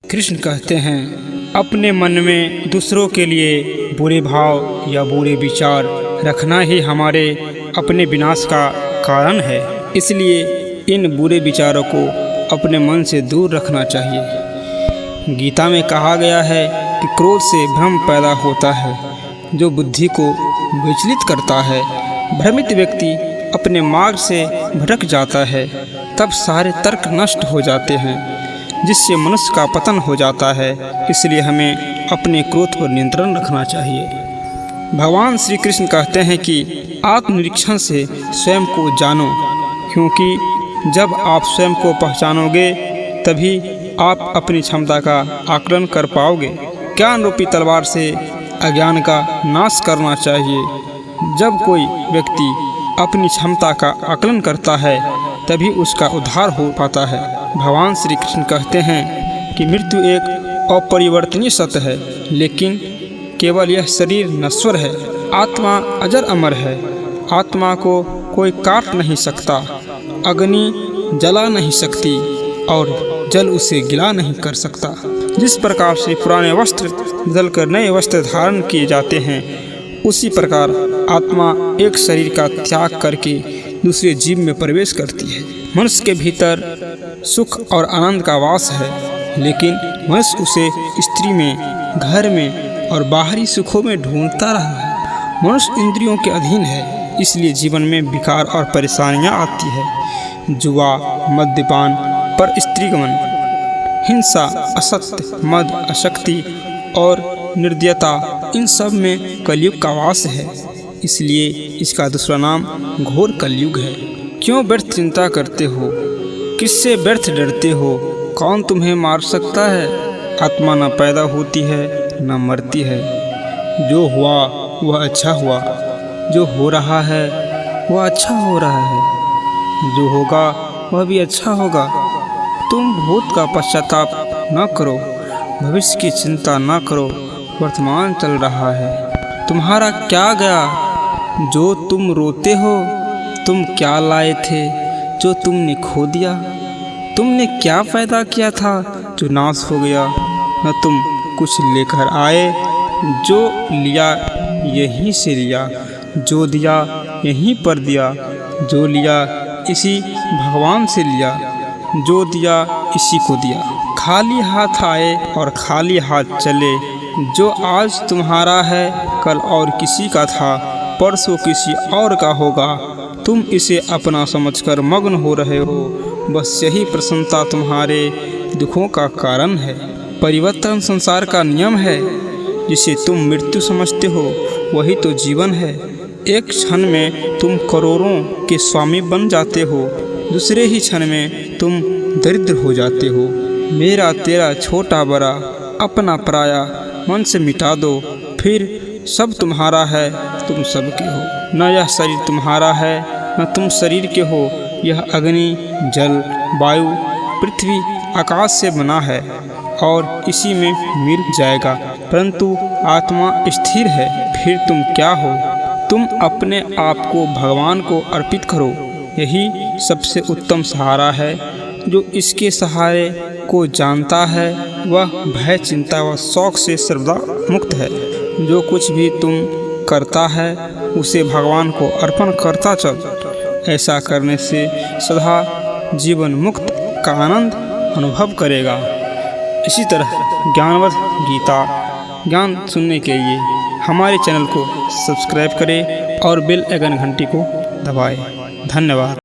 कृष्ण कहते हैं, अपने मन में दूसरों के लिए बुरे भाव या बुरे विचार रखना ही हमारे अपने विनाश का कारण है। इसलिए इन बुरे विचारों को अपने मन से दूर रखना चाहिए। गीता में कहा गया है कि क्रोध से भ्रम पैदा होता है, जो बुद्धि को विचलित करता है। भ्रमित व्यक्ति अपने मार्ग से भटक जाता है, तब सारे तर्क नष्ट हो जाते हैं, जिससे मनुष्य का पतन हो जाता है। इसलिए हमें अपने क्रोध पर नियंत्रण रखना चाहिए। भगवान श्री कृष्ण कहते हैं कि आत्मनिरीक्षण से स्वयं को जानो, क्योंकि जब आप स्वयं को पहचानोगे तभी आप अपनी क्षमता का आकलन कर पाओगे। ज्ञान रूपी तलवार से अज्ञान का नाश करना चाहिए। जब कोई व्यक्ति अपनी क्षमता का आकलन करता है तभी उसका उद्धार हो पाता है। भगवान श्री कृष्ण कहते हैं कि मृत्यु एक अपरिवर्तनीय सत्य है, लेकिन केवल यह शरीर नश्वर है। आत्मा अजर अमर है। आत्मा को कोई काट नहीं सकता, अग्नि जला नहीं सकती और जल उसे गिला नहीं कर सकता। जिस प्रकार से पुराने वस्त्र बदलकर नए वस्त्र धारण किए जाते हैं, उसी प्रकार आत्मा एक शरीर का त्याग करके दूसरे जीव में प्रवेश करती है। मनुष्य के भीतर सुख और आनंद का वास है, लेकिन मनुष्य उसे स्त्री में, घर में और बाहरी सुखों में ढूंढता रहा है। मनुष्य इंद्रियों के अधीन है, इसलिए जीवन में विकार और परेशानियां आती है। जुआ, मद्यपान, पर स्त्रीगमन, हिंसा, असत्य, मद, अशक्ति और निर्दयता, इन सब में कलयुग का वास है। इसलिए इसका दूसरा नाम घोर कलयुग है। क्यों व्यर्थ चिंता करते हो? किससे व्यर्थ डरते हो? कौन तुम्हें मार सकता है? आत्मा न पैदा होती है न मरती है। जो हुआ वह अच्छा हुआ, जो हो रहा है वह अच्छा हो रहा है, जो होगा वह भी अच्छा होगा। तुम भूत का पश्चाताप न करो, भविष्य की चिंता न करो, वर्तमान चल रहा है। तुम्हारा क्या गया जो तुम रोते हो? तुम क्या लाए थे जो तुमने खो दिया? तुमने क्या पैदा किया था जो नाश हो गया? न तुम कुछ लेकर आए, जो लिया यहीं से लिया, जो दिया यहीं पर दिया, जो लिया इसी भगवान से लिया, जो दिया इसी को दिया। खाली हाथ आए और खाली हाथ चले। जो आज तुम्हारा है कल और किसी का था, परसों किसी और का होगा। तुम इसे अपना समझकर मग्न हो रहे हो। बस यही प्रसन्नता तुम्हारे दुखों का कारण है। परिवर्तन संसार का नियम है। जिसे तुम मृत्यु समझते हो वही तो जीवन है। एक क्षण में तुम करोड़ों के स्वामी बन जाते हो, दूसरे ही क्षण में तुम दरिद्र हो जाते हो। मेरा तेरा छोटा बड़ा अपना पराया मन से मिटा दो, फिर सब तुम्हारा है, तुम सबके हो। न यह शरीर तुम्हारा है न तुम शरीर के हो। यह अग्नि, जल, वायु, पृथ्वी, आकाश से बना है और इसी में मिल जाएगा, परंतु आत्मा स्थिर है। फिर तुम क्या हो? तुम अपने आप को भगवान को अर्पित करो। यही सबसे उत्तम सहारा है। जो इसके सहारे को जानता है वह भय, चिंता व शौक से सर्वदा मुक्त है। जो कुछ भी तुम करता है उसे भगवान को अर्पण करता चल। ऐसा करने से सदा जीवन मुक्त का आनंद अनुभव करेगा। इसी तरह ज्ञानवत गीता ज्ञान सुनने के लिए हमारे चैनल को सब्सक्राइब करें और बेल आइकन घंटी को दबाएं। धन्यवाद।